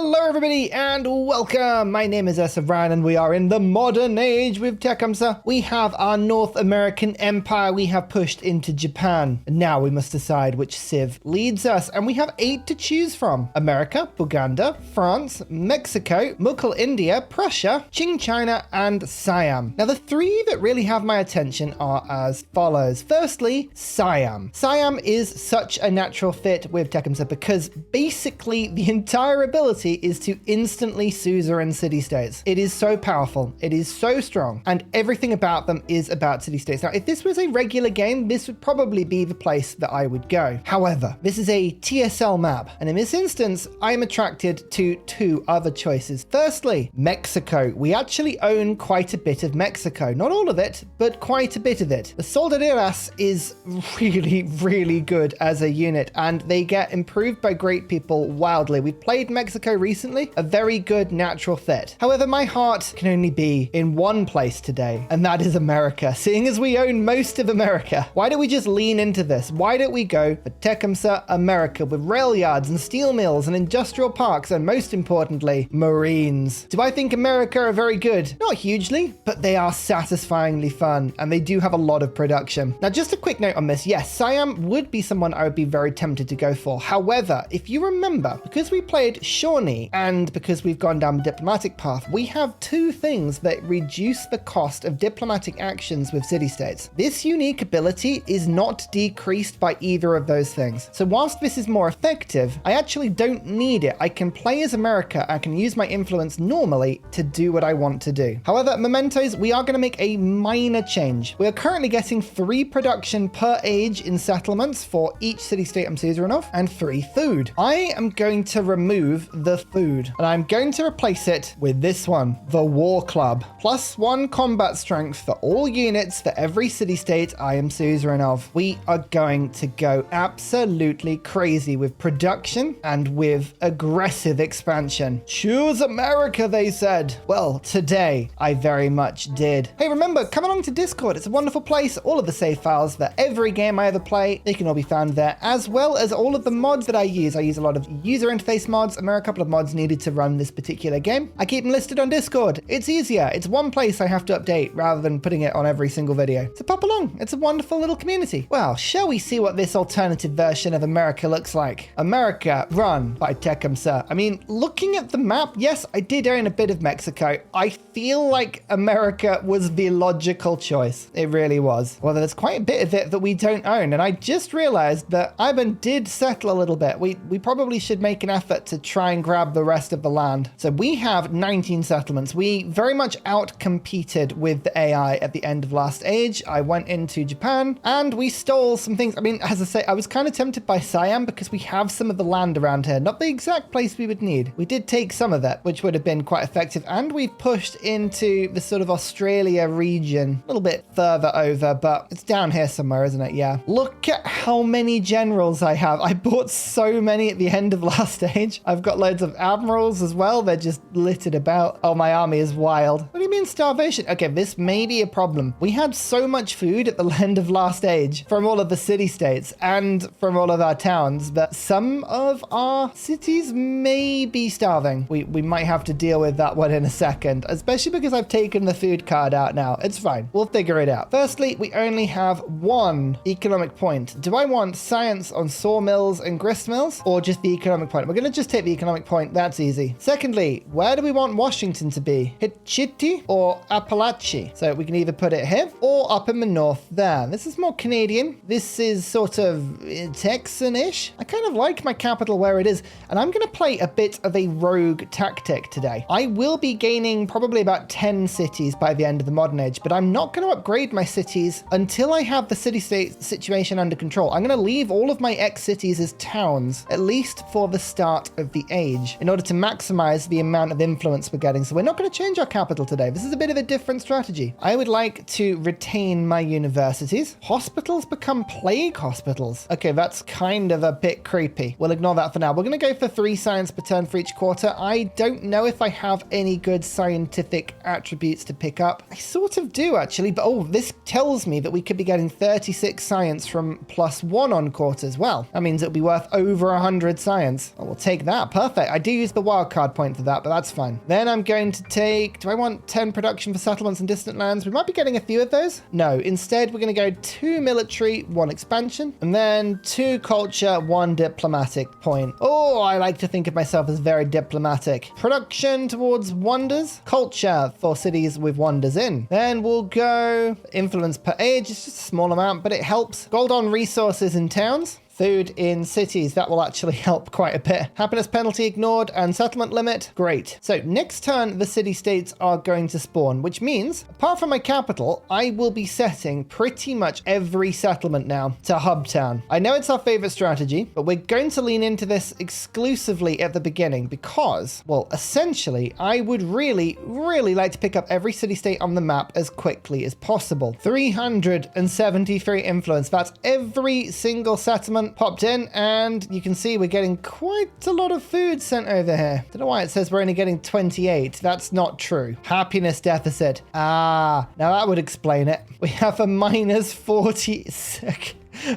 Hello everybody and welcome! My name is Ryan and we are in the modern age with Tecumseh. We have our North American empire we have pushed into Japan. And now we must decide which civ leads us, and we have 8 to choose from. America, Buganda, France, Mexico, Mughal India, Prussia, Qing China, and Siam. Now the 3 that really have my attention are as follows. Firstly, Siam. Siam is such a natural fit with Tecumseh because basically the entire ability is to instantly suzerain city-states. It is so powerful, it is so strong, and everything about them is about city-states. Now, if this was a regular game, this would probably be the place that I would go. However, this is a TSL map, and in this instance, I am attracted to 2 other choices. Firstly, Mexico. We actually own quite a bit of Mexico. Not all of it, but quite a bit of it. The Soldaderas is really good as a unit, and they get improved by great people wildly. We've played Mexico recently, a very good natural fit. However, my heart can only be in one place today, and that is America. Seeing as we own most of America, why don't we just lean into this? Why don't we go for Tecumseh America with rail yards and steel mills and industrial parks, and most importantly, Marines? Do I think America are very good? Not hugely, but they are satisfyingly fun, and they do have a lot of production. Now, just a quick note on this. Yes, Siam would be someone I would be very tempted to go for. However, if you remember, because we played Shawnee and because we've gone down the diplomatic path, we have 2 things that reduce the cost of diplomatic actions with city-states. This unique ability is not decreased by either of those things. So whilst this is more effective, I actually don't need it. I can play as America. I can use my influence normally to do what I want to do. However, mementos, we are going to make a minor change. We are currently getting 3 production per age in settlements for each city-state I'm suzerain of, and 3 food. I am going to remove the food, and I'm going to replace it with this one, the War Club. +1 combat strength for all units for every city-state I am suzerain of. We are going to go absolutely crazy with production and with aggressive expansion. Choose America, they said. Well, today I very much did. Hey, remember, come along to Discord. It's a wonderful place. All of the save files for every game I ever play, they can all be found there, as well as all of the mods that I use. I use a lot of user interface mods, and there are a couple of mods needed to run this particular game. I keep them listed on Discord. It's easier. It's one place I have to update rather than putting it on every single video. So pop along. It's a wonderful little community. Well, shall we see what this alternative version of America looks like? America run by Tecumseh. I mean, looking at the map, yes, I did own a bit of Mexico. I feel like America was the logical choice. It really was. Well, there's quite a bit of it that we don't own, and I just realized that Ivan did settle a little bit. We probably should make an effort to try and grab the rest of the land. So we have 19 settlements. We very much out-competed with the AI at the end of last age. I went into Japan and we stole some things. I mean, as I say, I was kind of tempted by Siam because we have some of the land around here. Not the exact place we would need. We did take some of that, which would have been quite effective. And we've pushed into the sort of Australia region, a little bit further over, but it's down here somewhere, isn't it? Yeah. Look at how many generals I have. I bought so many at the end of last age. I've got loads of admirals as well. They're just littered about. Oh, my army is wild. What do you mean starvation? Okay, this may be a problem. We had so much food at the end of last age from all of the city-states and from all of our towns, but some of our cities may be starving. We might have to deal with that one in a second, especially because I've taken the food card out now. It's fine. We'll figure it out. Firstly, we only have 1 economic point. Do I want science on sawmills and grist mills, or just the economic point? We're going to just take the economic point. That's easy. Secondly, where do we want Washington to be? Hitchiti or Appalachia? So we can either put it here or up in the north there. This is more Canadian. This is sort of Texan-ish. I kind of like my capital where it is, and I'm going to play a bit of a rogue tactic today. I will be gaining probably about 10 cities by the end of the modern age, but I'm not going to upgrade my cities until I have the city-state situation under control. I'm going to leave all of my ex-cities as towns, at least for the start of the age, in order to maximize the amount of influence we're getting. So we're not going to change our capital today. This is a bit of a different strategy. I would like to retain my universities. Hospitals become plague hospitals. Okay, that's kind of a bit creepy. We'll ignore that for now. We're going to go for 3 science per turn for each quarter. I don't know if I have any good scientific attributes to pick up. I sort of do actually, but oh, this tells me that we could be getting 36 science from +1 on quarters. Well, that means it'll be worth over 100 science. Oh, we'll take that. Perfect. I do use the wildcard point for that, but that's fine. Then I'm going to take, do I want 10 production for settlements in distant lands? We might be getting a few of those. No, instead we're going to go 2 military, 1 expansion, and then 2 culture, 1 diplomatic point. Oh, I like to think of myself as very diplomatic. Production towards wonders, culture for cities with wonders in. Then we'll go influence per age. It's just a small amount, but it helps. Gold on resources in towns. Food in cities, that will actually help quite a bit. Happiness penalty ignored and settlement limit, great. So next turn, the city-states are going to spawn, which means, apart from my capital, I will be setting pretty much every settlement now to hub town. I know it's our favorite strategy, but we're going to lean into this exclusively at the beginning because, well, essentially, I would really like to pick up every city-state on the map as quickly as possible. 373 influence, that's every single settlement popped in, and you can see we're getting quite a lot of food sent over here. Don't know why it says we're only getting 28. That's not true. Happiness deficit. Now that would explain it. We have a minus 40.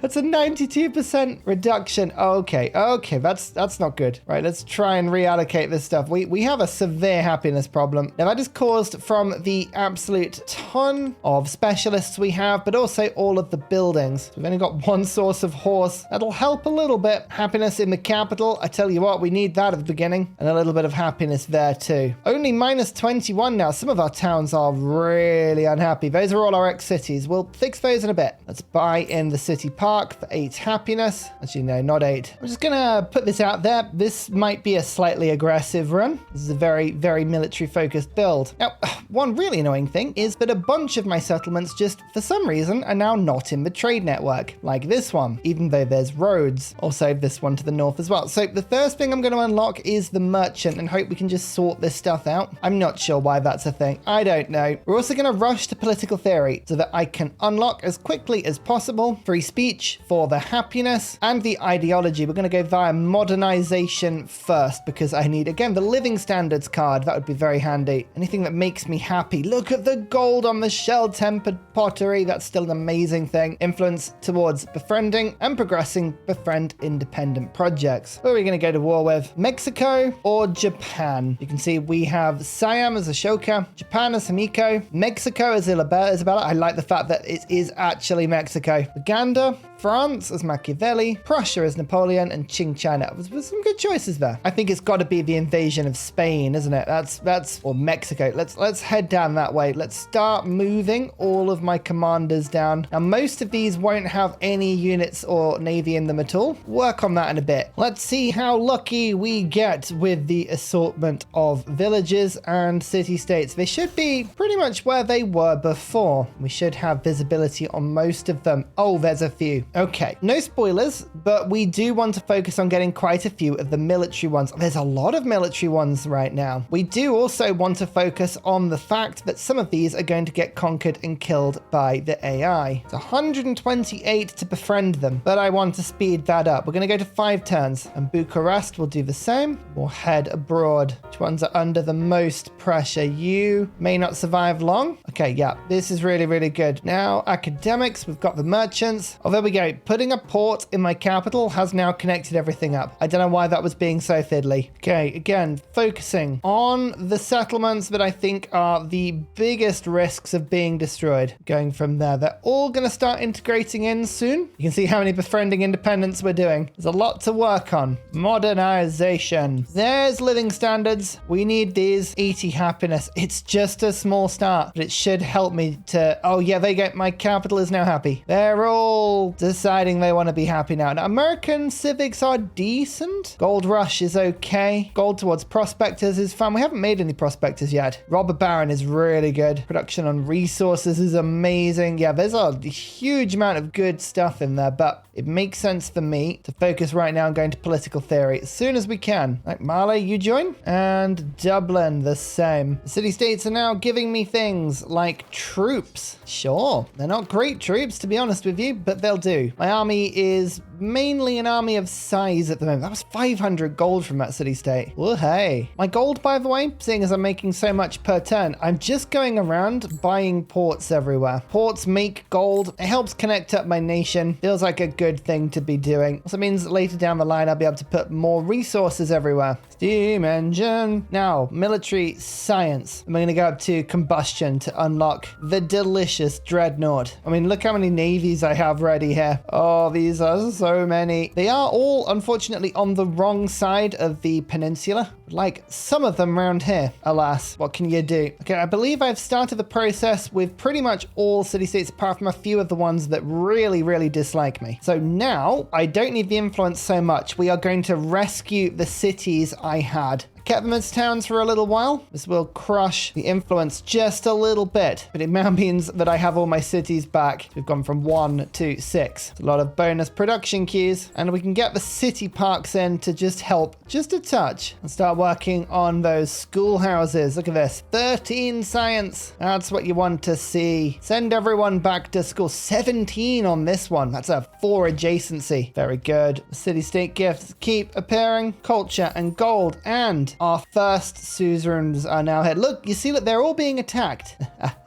That's a 92% reduction. Okay, that's not good. Right, let's try and reallocate this stuff. We have a severe happiness problem. Now that is caused from the absolute ton of specialists we have, but also all of the buildings. We've only got 1 source of horse. That'll help a little bit. Happiness in the capital. I tell you what, we need that at the beginning. And a little bit of happiness there too. Only minus 21 now. Some of our towns are really unhappy. Those are all our ex-cities. We'll fix those in a bit. Let's buy in the city park for 8 happiness. Actually, no, not 8. I'm just gonna put this out there. This might be a slightly aggressive run. This is a very military focused build. Now, one really annoying thing is that a bunch of my settlements just, for some reason, are now not in the trade network, like this one, even though there's roads. Also, this one to the north as well. So the first thing I'm going to unlock is the merchant and hope we can just sort this stuff out. I'm not sure why that's a thing. I don't know. We're also going to rush to political theory so that I can unlock as quickly as possible free speech for the happiness and the ideology. We're going to go via modernization first because I need, again, the living standards card. That would be very handy. Anything that makes me happy. Look at the gold on the shell-tempered pottery. That's still an amazing thing. Influence towards befriending and progressing befriend independent projects. Who are we going to go to war with? Mexico or Japan? You can see we have Siam as Ashoka, Japan as Himiko, Mexico as Isabella. I like the fact that it is actually Mexico. Uganda, France as Machiavelli, Prussia as Napoleon, and Qing China. There's some good choices there. I think it's got to be the invasion of Spain, isn't it? That's or Mexico. Let's head down that way. Let's start moving all of my commanders down. Now, most of these won't have any units or navy in them at all. Work on that in a bit. Let's see how lucky we get with the assortment of villages and city-states. They should be pretty much where they were before. We should have visibility on most of them. Oh, there's a few. Okay, no spoilers, but we do want to focus on getting quite a few of the military ones. There's a lot of military ones right now. We do also want to focus on the fact that some of these are going to get conquered and killed by the AI. It's 128 to befriend them, but I want to speed that up. We're going to go to 5 turns, and Bucharest will do the same. We'll head abroad. Which ones are under the most pressure? You may not survive long. Okay, yeah, this is really good. Now, academics, we've got the merchants. Oh, there we go. Putting a port in my capital has now connected everything up. I don't know why that was being so fiddly. Okay, again, focusing on the settlements that I think are the biggest risks of being destroyed. Going from there, they're all going to start integrating in soon. You can see how many befriending independents we're doing. There's a lot to work on. Modernization. There's living standards. We need these. 80 happiness. It's just a small start, but it should help me to... Oh yeah, they get... My capital is now happy. They're all deciding they want to be happy now. Now, American civics are decent. Gold rush is okay. Gold towards prospectors is fun. We haven't made any prospectors yet. Robber baron is really good. Production on resources is amazing. Yeah, there's a huge amount of good stuff in there, but it makes sense for me to focus right now on going to political theory as soon as we can. Like Mali, you join? And Dublin, the same. The city-states are now giving me things like troops. Sure, they're not great troops, to be honest with you, but they'll do. My army is mainly an army of size at the moment. That was 500 gold from that city-state. Oh, hey. My gold, by the way, seeing as I'm making so much per turn, I'm just going around buying ports everywhere. Ports make gold. It helps connect up my nation. Feels like a good thing to be doing. Also means later down the line, I'll be able to put more resources everywhere. Steam engine. Now, military science. I'm going to go up to combustion to unlock the delicious dreadnought. I mean, look how many navies I have ready here. Oh, these are so many. They are all, unfortunately, on the wrong side of the peninsula. Like some of them around here. Alas, what can you do? Okay, I believe I've started the process with pretty much all city-states apart from a few of the ones that really, really dislike me. So now I don't need the influence so much. We are going to rescue the cities I had. Kept them as towns for a little while. This will crush the influence just a little bit, but it now means that I have all my cities back. We've gone from 1 to 6. It's a lot of bonus production queues, and we can get the city parks in to just help just a touch and start working on those schoolhouses. Look at this, 13 science. That's what you want to see. Send everyone back to school. 17 on this one. That's a 4 adjacency. Very good. City-state gifts keep appearing. Culture and gold, and our first suzerains are now here. Look, you see, look, they're all being attacked.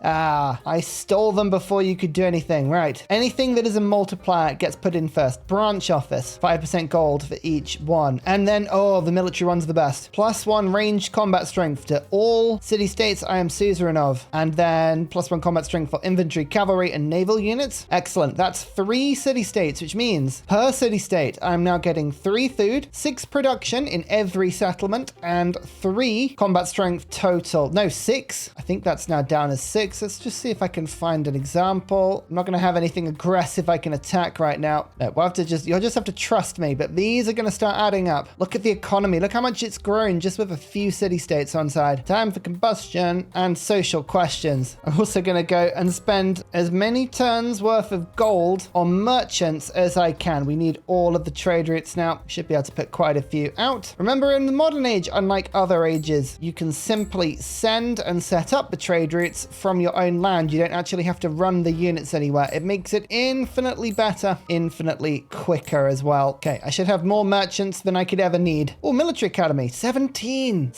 I stole them before you could do anything. Right. Anything that is a multiplier gets put in first. Branch office, 5% gold for each one. And then, oh, the military one's the best. +1 ranged combat strength to all city-states I am suzerain of. And then +1 combat strength for infantry, cavalry, and naval units. Excellent. That's 3 city-states, which means per city-state, I'm now getting 3 food, 6 production in every settlement, and 3 combat strength total. No, 6. I think that's now down as 6. Let's just see if I can find an example. I'm not going to have anything aggressive I can attack right now. No, we'll have to you'll just have to trust me, but these are going to start adding up. Look at the economy. Look how much it's grown just with a few city-states on side. Time for combustion and social questions. I'm also going to go and spend as many turns worth of gold on merchants as I can. We need all of the trade routes now. Should be able to put quite a few out. Remember, in the modern age, unlike other ages, you can simply send and set up the trade routes from your own land. You don't actually have to run the units anywhere. It makes it infinitely better, infinitely quicker as well. Okay, I should have more merchants than I could ever need. Oh, military academy, 17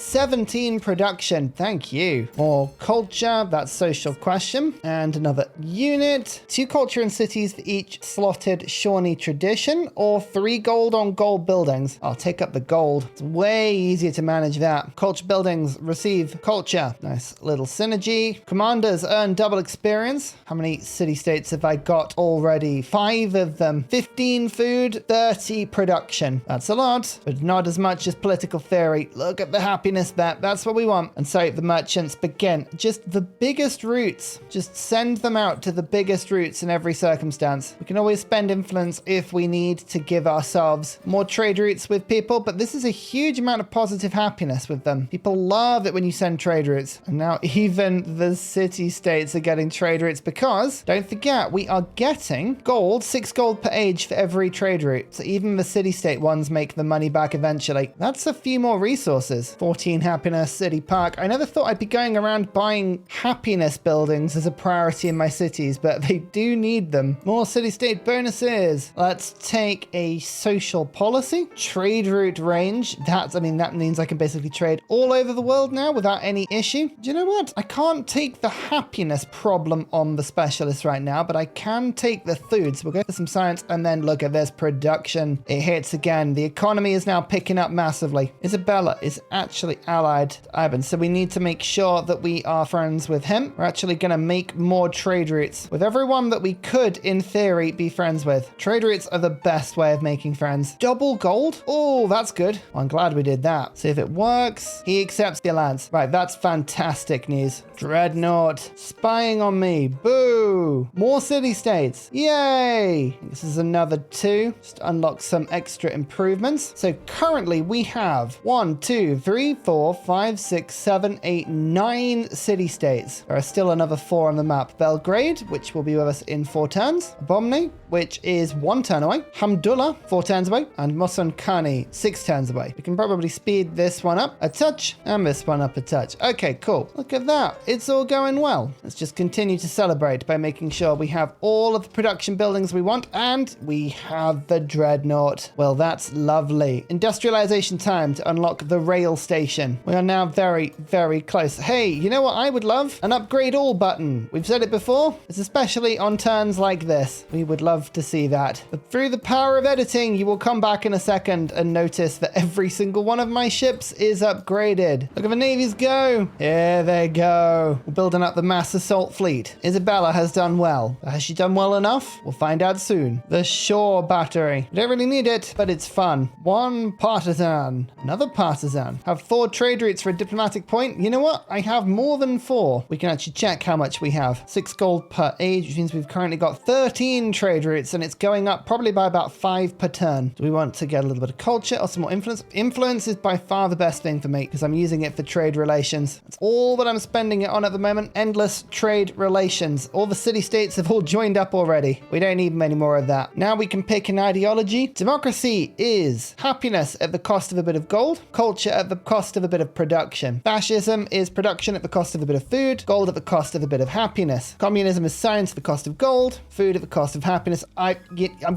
production. Thank you. More culture, that's social question. And another unit. 2 culture and cities for each slotted Shawnee tradition, or 3 gold on gold buildings. I'll take up the gold. It's way easier to manage that. Culture buildings receive culture. Nice little synergy. Commanders earn double experience. How many city-states have I got already? 5 of them. 15 food, 30 production. That's a lot, but not as much as political theory. Look at the happiness there. That's what we want. And so the merchants begin. Just the biggest routes. Just send them out to the biggest routes in every circumstance. We can always spend influence if we need to give ourselves more trade routes with people, but this is a huge amount of positive happiness with them. People love it when you send trade routes. And now even the city-states are getting trade routes because, don't forget, we are getting gold, 6 gold per age for every trade route. So even the city-state ones make the money back eventually. That's a few more resources. 14 happiness, city park. I never thought I'd be going around buying happiness buildings as a priority in my cities, but they do need them. More city-state bonuses. Let's take a social policy. Trade route range. That means I can basically trade all over the world now without any issue. Do you know what? I can't take the happiness problem on the specialist right now, but I can take the food. So we'll go for some science and then look at this production. It hits again. The economy is now picking up massively. Isabella is actually allied to Ivan, so we need to make sure that we are friends with him. We're actually going to make more trade routes with everyone that we could, in theory, be friends with. Trade routes are the best way of making friends. Double gold? Oh, that's good. Well, I'm glad we did that. See if it works. He accepts the alliance. Right, that's fantastic news. Dreadnought spying on me. Boo! More city-states. Yay! This is another 2. Just unlock some extra improvements. So currently we have 1, 2, 3, 4, 5, 6, 7, 8, 9 city-states. There are still another 4 on the map. Belgrade, which will be with us in 4 turns. Bomni, which is 1 turn away. Hamdullah, 4 turns away. And Mosankani, 6 turns away. We can probably speed this one up a touch and this one up a touch. Okay, cool. Look at that. It's all going well. Let's just continue to celebrate by making sure we have all of the production buildings we want, and we have the dreadnought. Well, that's lovely. Industrialization time to unlock the rail station. We are now very, very close. Hey, you know what I would love? An upgrade all button. We've said it before. It's especially on turns like this. We would love to see that. But through the power of editing, you will come back in a second and notice that every single one of my ships is upgraded. Look at the navies go. Here they go. We're building up the mass assault fleet. Isabella has done well. But has she done well enough? We'll find out soon. The shore battery. We don't really need it, but it's fun. 1 partisan. Another partisan. Have 4 trade routes for a diplomatic point. You know what? I have more than 4. We can actually check how much we have. 6 gold per age, which means we've currently got 13 trade routes, and it's going up probably by about 5 per turn. Do we want to get a little bit of culture or some more influence? Influence is by far the best thing for me because I'm using it for trade relations. That's all that I'm spending it on at the moment. Endless trade relations. All the city-states have all joined up already. We don't need many more of that. Now we can pick an ideology. Democracy is happiness at the cost of a bit of gold. Culture at the cost of a bit of production. Fascism is production at the cost of a bit of food. Gold at the cost of a bit of happiness. Communism is science at the cost of gold. Food at the cost of happiness. I've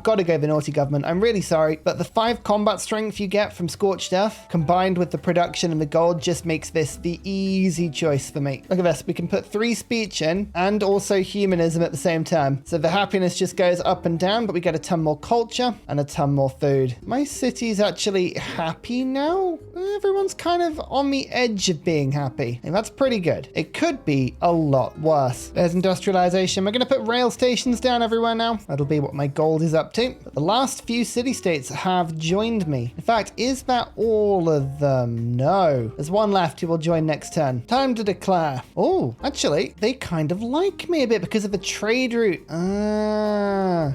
got to go the naughty government. I'm really sorry, but the 5 combat strength you get from Scorched Earth combined with the production and the gold just makes this the easy choice for me. Look at this. We can put 3 speech in and also humanism at the same time. So the happiness just goes up and down, but we get a ton more culture and a ton more food. My city's actually happy now. Everyone's kind of on the edge of being happy. And that's pretty good. It could be a lot worse. There's industrialization. We're going to put rail stations down everywhere now. That'll be what my gold is up to. But the last few city-states have joined me. In fact, is that all of them? No. There's 1 left who will join next turn. Time to declare. Oh, actually, they kind of like me a bit because of the trade route.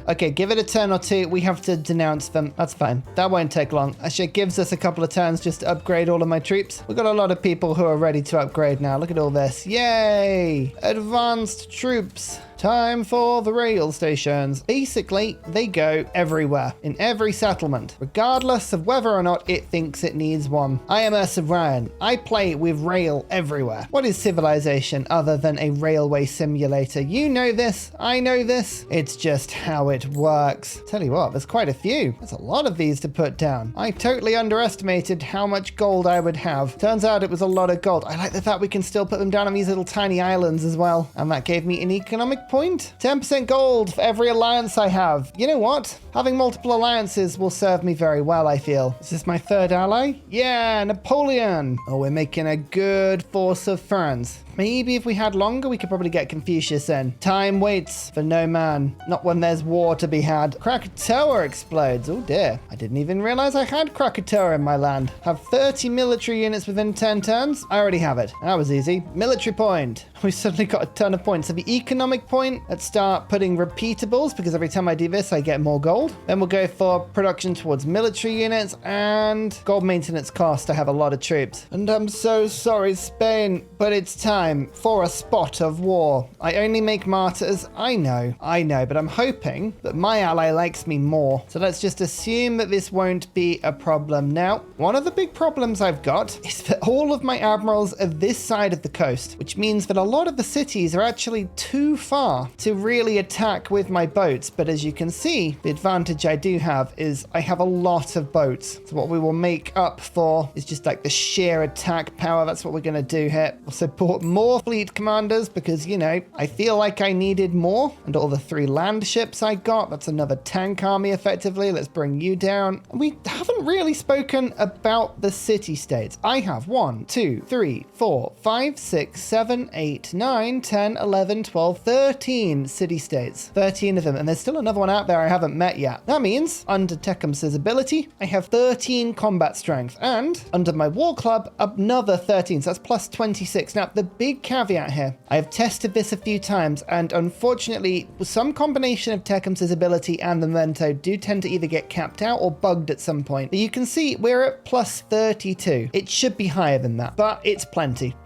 Okay, give it a turn or 2. We have to denounce them. That's fine. That won't take long. Actually, it gives us a couple of turns just to upgrade all of my troops. We've got a lot of people who are ready to upgrade now. Look at all this. Yay! Advanced troops. Time for the rail stations. Basically, they go everywhere, in every settlement, regardless of whether or not it thinks it needs one. I am Ursa Ryan. I play with rail everywhere. What is civilization other than a railway simulator? You know this. I know this. It's just how it works. Tell you what, there's quite a few. There's a lot of these to put down. I totally underestimated how much gold I would have. Turns out it was a lot of gold. I like the fact we can still put them down on these little tiny islands as well. And that gave me an economic point. 10% gold for every alliance I have. You know what? Having multiple alliances will serve me very well, I feel. Is this my 3rd ally? Yeah, Napoleon. Oh, we're making a good force of France. Maybe if we had longer, we could probably get Confucius in. Time waits for no man. Not when there's war to be had. Krakatoa explodes. Oh dear. I didn't even realize I had Krakatoa in my land. Have 30 military units within 10 turns. I already have it. That was easy. Military point. We suddenly got a ton of points. So the economic point, let's start putting repeatables because every time I do this, I get more gold. Then we'll go for production towards military units and gold maintenance cost. I have a lot of troops. And I'm so sorry, Spain, but it's time for a spot of war. I only make martyrs. I know, but I'm hoping that my ally likes me more. So let's just assume that this won't be a problem. Now, one of the big problems I've got is that all of my admirals are this side of the coast, which means that a lot of the cities are actually too far to really attack with my boats. But as you can see, the advantage I do have is I have a lot of boats. So what we will make up for is just like the sheer attack power. That's what we're going to do here. We'll support more fleet commanders because, you know, I feel like I needed more. And all the 3 land ships I got, that's another tank army effectively. Let's bring you down. And we haven't really spoken about the city-states. I have 1, 2, 3, 4, 5, 6, 7, 8, 9, 10, 11, 12, 13 city-states, 13 of them, and there's still another one out there I haven't met yet. That means, under Tecumseh's ability, I have 13 combat strength, and under my war club, another 13, so that's plus 26. Now, the big caveat here, I have tested this a few times, and unfortunately, some combination of Tecumseh's ability and the memento do tend to either get capped out or bugged at some point. But you can see we're at plus 32. It should be higher than that, but it's plenty.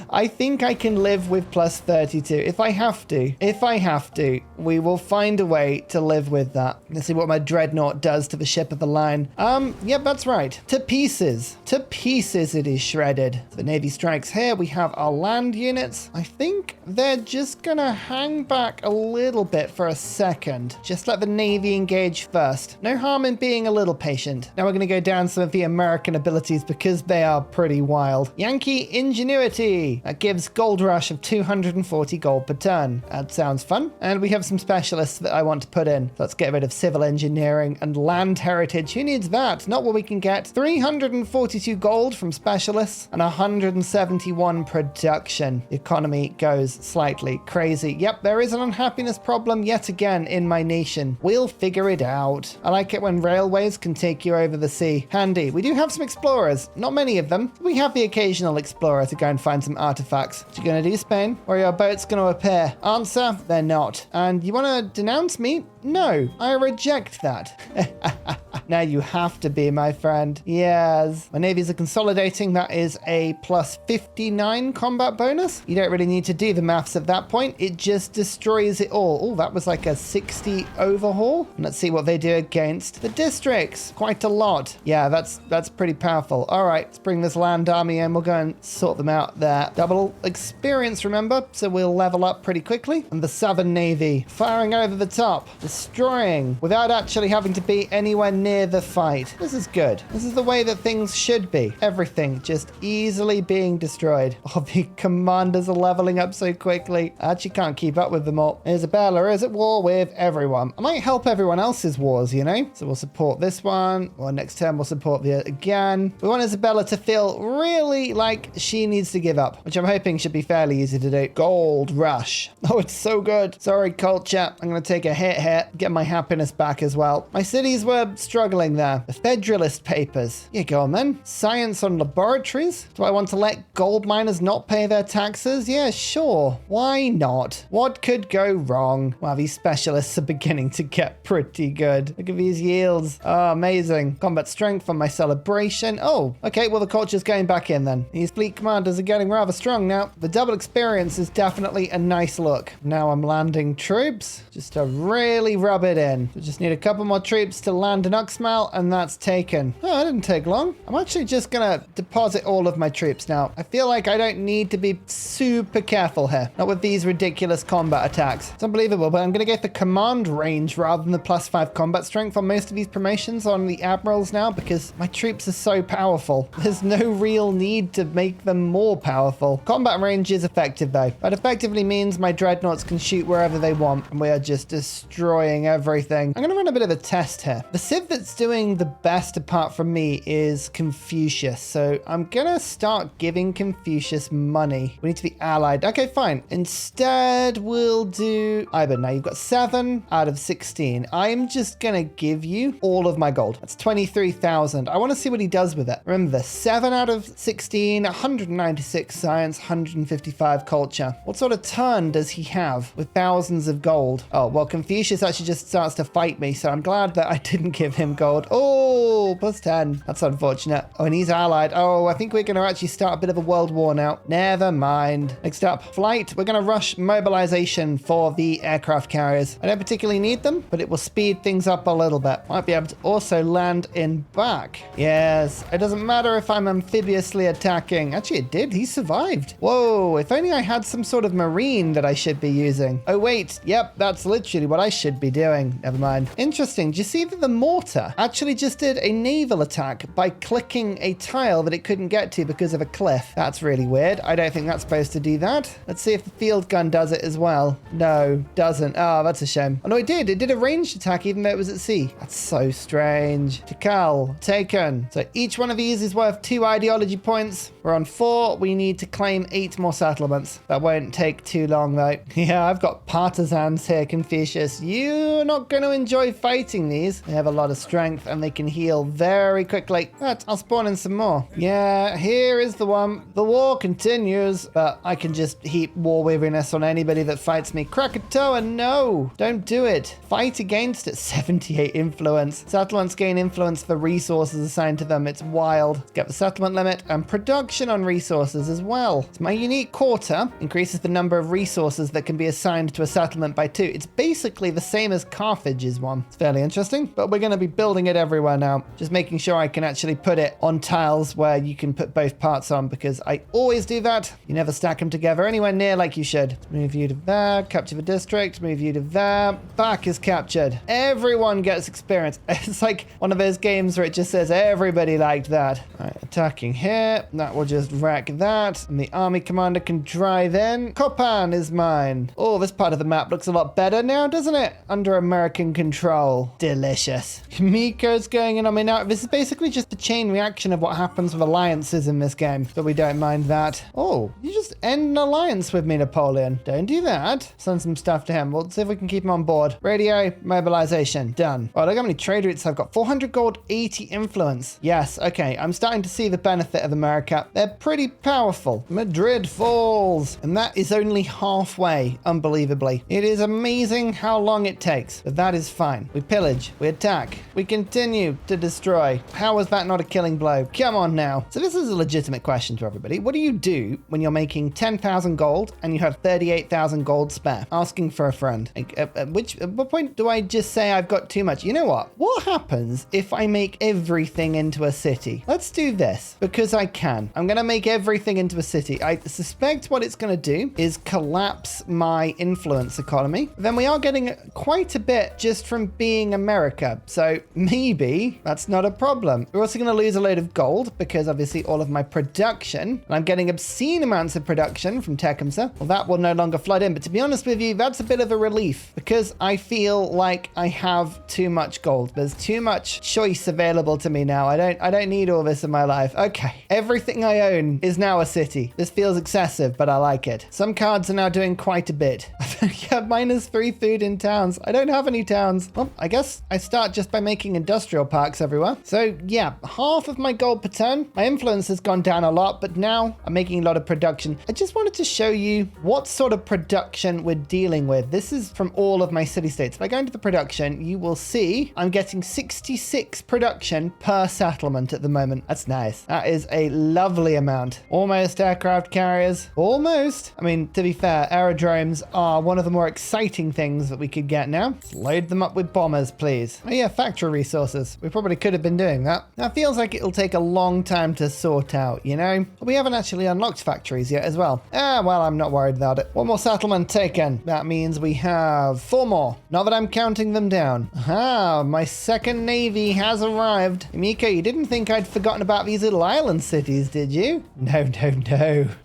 I think I can live with plus 32 if I have to. If I have to, we will find a way to live with that. Let's see what my dreadnought does to the ship of the line. Yep, that's right. To pieces. To pieces it is shredded. So the Navy strikes here. We have our land units. I think they're just gonna hang back a little bit for a second. Just let the Navy engage first. No harm in being a little patient. Now we're gonna go down some of the American abilities because they are pretty wild. Yankee Ingenuity. That gives gold rush of 240 gold per turn. That sounds fun. And we have some specialists that I want to put in. So let's get rid of civil engineering and land heritage. Who needs that? Not what we can get. 342 gold from specialists and 171 production. The economy goes slightly crazy. Yep, there is an unhappiness problem yet again in my nation. We'll figure it out. I like it when railways can take you over the sea. Handy. We do have some explorers. Not many of them. We have the occasional explorer to go and find some artifacts. What you gonna do, Spain? Or are your boats gonna appear? Answer, they're not. And you wanna denounce me? No, I reject that. Now you have to be, my friend. Yes. My navies are consolidating. That is a plus 59 combat bonus. You don't really need to do the maths at that point. It just destroys it all. Oh, that was like a 60 overhaul. And let's see what they do against the districts. Quite a lot. Yeah, that's pretty powerful. All right, let's bring this land army in. We'll go and sort them out there. Double experience, remember? So we'll level up pretty quickly. And the Southern Navy firing over the top, destroying without actually having to be anywhere near the fight. This is good. This is the way that things should be. Everything just easily being destroyed. Oh, the commanders are leveling up so quickly. I actually can't keep up with them all. Isabella is at war with everyone. I might help everyone else's wars, you know? So we'll support this one. Or next turn we'll support the again. We want Isabella to feel really like she needs to give up, which I'm hoping should be fairly easy to do. Gold rush. Oh, it's so good. Sorry, culture. I'm going to take a hit here. Get my happiness back as well. My cities were struggling there. The Federalist Papers. Yeah, go on then. Science on laboratories. Do I want to let gold miners not pay their taxes? Yeah, sure. Why not? What could go wrong? Wow, these specialists are beginning to get pretty good. Look at these yields. Oh, amazing. Combat strength on my celebration. Oh, okay. Well, the culture's going back in then. These fleet commanders are getting rather strong now. The double experience is definitely a nice look. Now I'm landing troops just to really rub it in. We just need a couple more troops to land in Uxmal, and that's taken. Oh, that didn't take long. I'm actually just gonna deposit all of my troops now. I feel like I don't need to be super careful here. Not with these ridiculous combat attacks. It's unbelievable, but I'm gonna get the command range rather than the +5 combat strength on most of these promotions on the admirals now because my troops are so powerful. There's no real need to make them more powerful. Combat range is effective though. That effectively means my dreadnoughts can shoot wherever they want, and we are just destroying everything. I'm gonna run a bit of a test here. The civ that's doing the best apart from me is Confucius, so I'm gonna start giving Confucius money. We need to be allied. Okay, fine. Instead, we'll do Ivan. Now you've got 7 out of 16. I'm just gonna give you all of my gold. That's 23,000. I want to see what he does with it. Remember this, 7 out of 16, 196 science, 155 culture. What sort of turn does he have with thousands of gold? Oh, well, Confucius actually just starts to fight me, so I'm glad that I didn't give him gold. Oh, +10. That's unfortunate. Oh, and he's allied. Oh, I think we're going to actually start a bit of a world war now. Never mind. Next up, flight. We're going to rush mobilization for the aircraft carriers. I don't particularly need them, but it will speed things up a little bit. Might be able to also land in back. Yes, it doesn't matter if I'm amphibiously attacking. Actually, it did. He survived. Whoa, if only I had some sort of marine that I should be using. Oh, wait. Yep, that's literally what I should be doing. Never mind. Interesting. Do you see that the mortar Sparta actually just did a naval attack by clicking a tile that it couldn't get to because of a cliff. That's really weird. I don't think that's supposed to do that. Let's see if the field gun does it as well. No, doesn't. Oh, that's a shame. Oh, no, it did. It did a ranged attack even though it was at sea. That's so strange. Tikal, taken. So each one of these is worth 2 ideology points. We're on 4. We need to claim 8 more settlements. That won't take too long, though. Yeah, I've got partisans here, Confucius. You're not going to enjoy fighting these. They have a lot of strength and they can heal very quickly. But I'll spawn in some more. Yeah, here is the one. The war continues, but I can just heap war weariness on anybody that fights me. Krakatoa, no, don't do it. Fight against it. 78 influence. Settlements gain influence for resources assigned to them. It's wild. Let's get the settlement limit and production on resources as well. So my unique quarter increases the number of resources that can be assigned to a settlement by 2. It's basically the same as Carthage's one. It's fairly interesting, but we're going to be building it everywhere now. Just making sure I can actually put it on tiles where you can put both parts on, because I always do that. You never stack them together anywhere near like you should. Let's move you to there, capture the district, move you to there. Back is captured. Everyone gets experience. It's like one of those games where it just says everybody liked that. All right, attacking here. That will just wreck that. And the army commander can drive in. Copan is mine. Oh, this part of the map looks a lot better now, doesn't it? Under American control. Delicious. Miko's going in on me now. This is basically just the chain reaction of what happens with alliances in this game, but we don't mind that. Oh, you just end an alliance with me, Napoleon. Don't do that. Send some stuff to him. We'll see if we can keep him on board. Radio mobilization. Done. Oh, look how many trade routes I've got. 400 gold, 80 influence. Yes, okay. I'm starting to see the benefit of America. They're pretty powerful. Madrid falls. And that is only halfway, unbelievably. It is amazing how long it takes, but that is fine. We pillage, we attack, we continue to destroy. How is that not a killing blow? Come on now. So this is a legitimate question to everybody. What do you do when you're making 10,000 gold and you have 38,000 gold spare? Asking for a friend. At what point do I just say I've got too much? You know what? What happens if I make everything into a city? Let's do this because I can. I'm going to make everything into a city. I suspect what it's going to do is collapse my influence economy. Then we are getting quite a bit just from being America. So maybe that's not a problem. We're also going to lose a load of gold because obviously all of my production, and I'm getting obscene amounts of production from Tecumseh. Well, that will no longer flood in. But to be honest with you, that's a bit of a relief because I feel like I have too much gold. There's too much choice available to me now. I don't need all this in my life. Okay. Everything I own is now a city. This feels excessive, but I like it. Some cards are now doing quite a bit. Yeah, -3 food in towns. I don't have any towns. Well, I guess I start just by making industrial parks everywhere. So yeah, half of my gold per turn. My influence has gone down a lot, but now I'm making a lot of production. I just wanted to show you what sort of production we're dealing with. This is from all of my city-states. If I go into the production, you will see I'm getting 66 production per settlement at the moment. That's nice. That is a lovely amount. Almost aircraft carriers. Almost. I mean, to be fair, aerodromes are one of the more exciting things that we could get now. Let's load them up with bombers, please. Oh yeah, factory resources. We probably could have been doing that. That feels like it'll take a long time to sort out, you know? But we haven't actually unlocked factories yet as well. Well, I'm not worried about it. One more settlement taken. That means we have 4 more. Not that I'm counting them down. Ah, my second navy has arrived. Miko, you didn't think I'd forgotten about these little island cities, did you? No.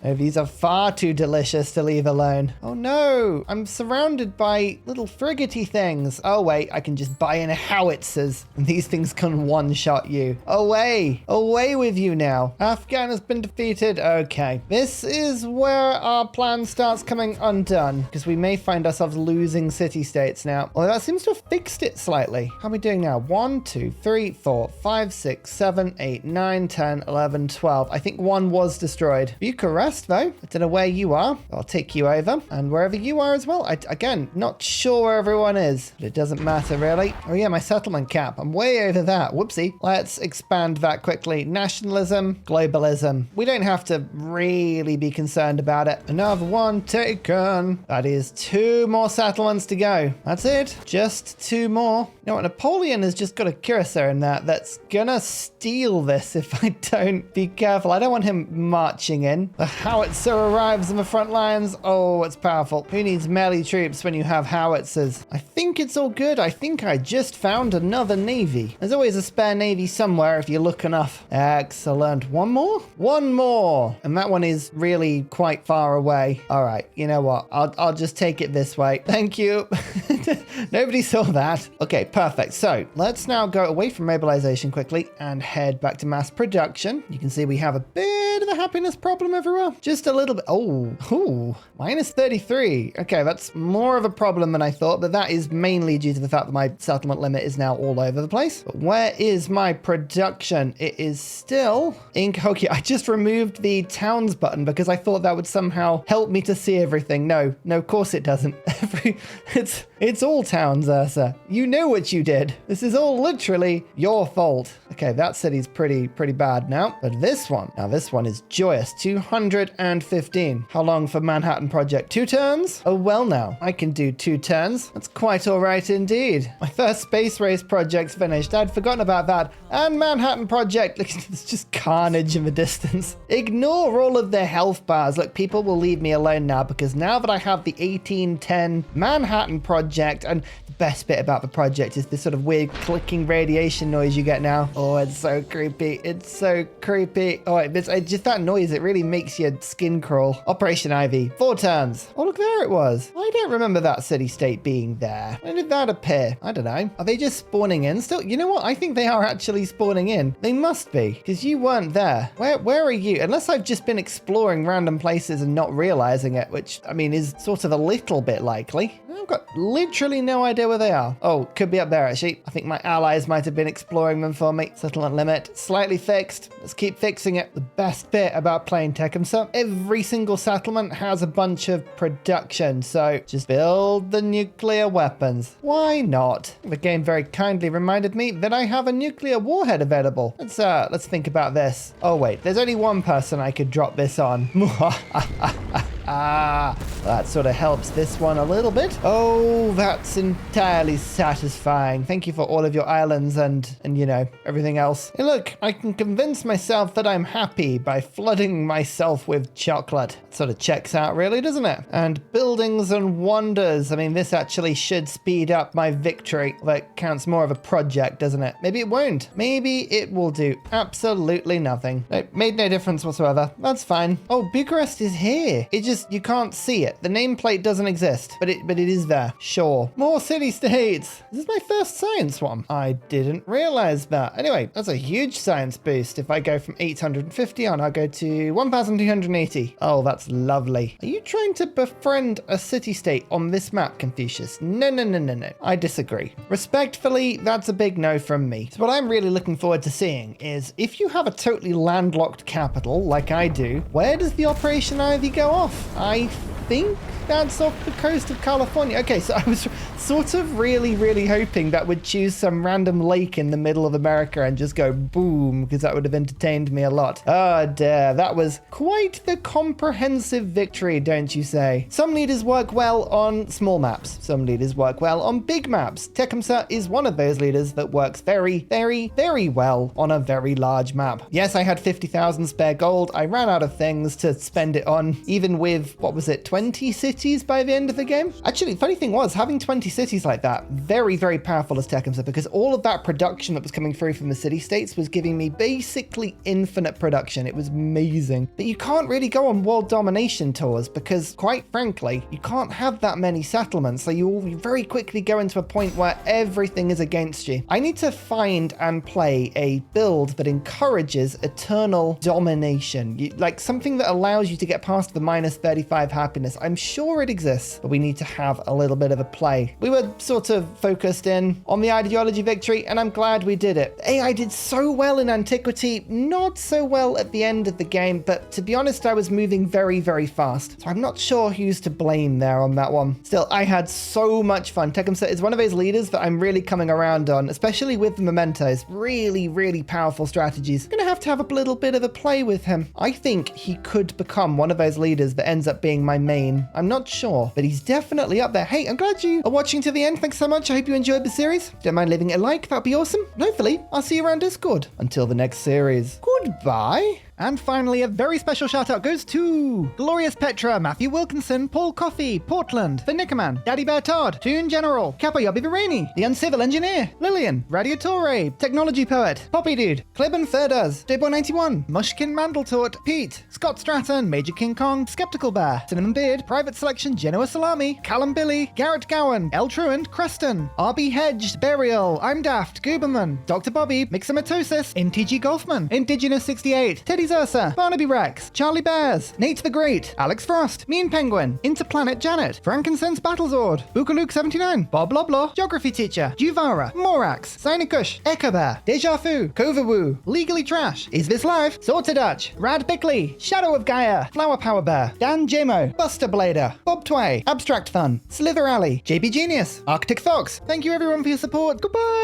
No, these are far too delicious to leave alone. Oh no, I'm surrounded by little frigatey things. Oh wait, I can just buy in howitzers and these things can one-shot you. Away with you now. Afghan has been defeated. Okay, this is where our plan starts coming undone because we may find ourselves losing city-states now. Well, that seems to have fixed it slightly. How are we doing now? 1, 2, 3, 4, 5, 6, 7, 8, 9, 10, 11, 12. I think one was destroyed. Bucharest, though. I don't know where you are. I'll take you over. And wherever you are as well. Again, not sure where everyone is, but it doesn't matter really. Oh yeah, my settlement cap. I'm way over that. Whoopsie. Let's expand that quickly. Nationalism, globalism. We don't have to really be concerned about it. Another one taken. That is 2 more settlements to go. That's it. Just 2 more. You know what? Napoleon has just got a cuirassier in that that's gonna steal this if I don't be careful. I don't want him marching in. The howitzer arrives in the front lines. Oh, it's powerful. Who needs melee troops when you have howitzers? I think it's all good. I think I just found another another navy. There's always a spare navy somewhere if you look enough. Excellent. One more? One more. And that one is really quite far away. All right, you know what? I'll just take it this way. Thank you. Nobody saw that. Okay, perfect. So let's now go away from mobilization quickly and head back to mass production. You can see we have a bit of a happiness problem everywhere. Just a little bit. Oh, minus 33. Okay, that's more of a problem than I thought, but that is mainly due to the fact that my settlement limit is now all over the place. But where is my production? It is still in Kokia. I just removed the towns button because I thought that would somehow help me to see everything. No, of course it doesn't. It's all towns, Ursa. You know what you did. This is all literally your fault. Okay, that city's pretty bad now. But this one is joyous. 215. How long for Manhattan Project? 2 turns? Oh, well now. I can do 2 turns. That's quite all right indeed. My first space race project's finished. I'd forgotten about that. And Manhattan Project. Look, it's just carnage in the distance. Ignore all of the health bars. Look, people will leave me alone now because now that I have the 1810 Manhattan Project, and the best bit about the project is this sort of weird clicking radiation noise you get now. Oh, it's so creepy. It's so creepy. Oh, it's just that noise. It really makes your skin crawl. Operation Ivy. 4 turns. Oh, look, there it was. I don't remember that city-state being there. When did that appear? I don't know. Are they just spawning in still? You know what? I think they are actually spawning in. They must be, because you weren't there. Where are you? Unless I've just been exploring random places and not realizing it, which, I mean, is sort of a little bit likely. I've got literally no idea where they are. Oh, could be up there, actually. I think my allies might have been exploring them for me. Settlement limit, slightly fixed. Let's keep fixing it. The best bit about playing Tecumseh, every single settlement has a bunch of production, so just build the nuclear weapons. Why not? The game very kindly reminded me that I have a nuclear warhead available. Let's think about this. Oh, wait, there's only one person I could drop this on. That sort of helps this one a little bit. Oh, that's entirely satisfying. Thank you for all of your islands and you know, everything else. Hey, look, I can convince myself that I'm happy by flooding myself with chocolate. It sort of checks out, really, doesn't it? And buildings and wonders. I mean, this actually should speed up my victory. That counts more of a project, doesn't it? Maybe it won't. Maybe it will do absolutely nothing. It made no difference whatsoever. That's fine. Oh, Bucharest is here. You can't see it. The nameplate doesn't exist, but it is there. Sure. More city-states. This is my first science one. I didn't realize that. Anyway, that's a huge science boost. If I go from 850 on, I'll go to 1,280. Oh, that's lovely. Are you trying to befriend a city-state on this map, Confucius? No. I disagree. Respectfully, that's a big no from me. So what I'm really looking forward to seeing is if you have a totally landlocked capital, like I do, where does the Operation Ivy go off? I think that's off the coast of California. Okay, so I was sort of really hoping that would choose some random lake in the middle of America and just go boom, because that would have entertained me a lot. Oh dear, that was quite the comprehensive victory, don't you say? Some leaders work well on small maps. Some leaders work well on big maps. Tecumseh is one of those leaders that works very well on a very large map. Yes, I had 50,000 spare gold. I ran out of things to spend it on, even with, what was it, 20 cities by the end of the game? Actually, funny thing was, having 20 cities like that, very powerful as Tecumseh, because all of that production that was coming through from the city-states was giving me basically infinite production. It was amazing. But you can't really go on world domination tours because, quite frankly, you can't have that many settlements, so you very quickly go into a point where everything is against you. I need to find and play a build that encourages eternal domination, like something that allows you to get past the minus 35 happiness. I'm sure it exists, but we need to have a little bit of a play. We were sort of focused in on the ideology victory, and I'm glad we did it. AI did so well in antiquity, not so well at the end of the game, but to be honest, I was moving very fast. So I'm not sure who's to blame there on that one. Still, I had so much fun. Tecumseh is one of those leaders that I'm really coming around on, especially with the mementos. Really powerful strategies. I'm gonna have to have a little bit of a play with him. I think he could become one of those leaders that ends up being my main. I'm not sure, but he's definitely up there. Hey, I'm glad you are watching to the end. Thanks so much. I hope you enjoyed the series. Don't mind leaving a like. That'd be awesome. And hopefully, I'll see you around Discord. Until the next series. Goodbye. And finally, a very special shout out goes to Glorious Petra, Matthew Wilkinson, Paul Coffey, Portland, The Nickerman, Daddy Bear Todd, Toon General, Capo Yobby Vireni, The Uncivil Engineer, Lillian, Radiatore, Technology Poet, Poppy Dude, Clibben Thurders, Debo91, Mushkin Mandletort, Pete, Scott Stratton, Major King Kong, Skeptical Bear, Cinnamon Beard, Private Selection, Genoa Salami, Callum Billy, Garrett Gowan, El Truant, Creston, RB Hedged, Burial, I'm Daft, Gooberman, Dr. Bobby, Mixomatosis, NTG Golfman, Indigenous 68, Teddy Zursa, Barnaby Rex, Charlie Bears, Nate the Great, Alex Frost, Mean Penguin, Interplanet Janet, Frankincense Battlezord, Bookaluk 79, Bob Loblaw, Geography Teacher, Juvara, Morax, Sinikush, Echo Bear, Deja Fu, Kovawoo, Legally Trash, Is This Live, Sorted Dutch, Rad Bickley, Shadow of Gaia, Flower Power Bear, Dan Jamo, Buster Blader, Bob Tway, Abstract Fun, Slither Alley, JB Genius, Arctic Fox. Thank you everyone for your support. Goodbye.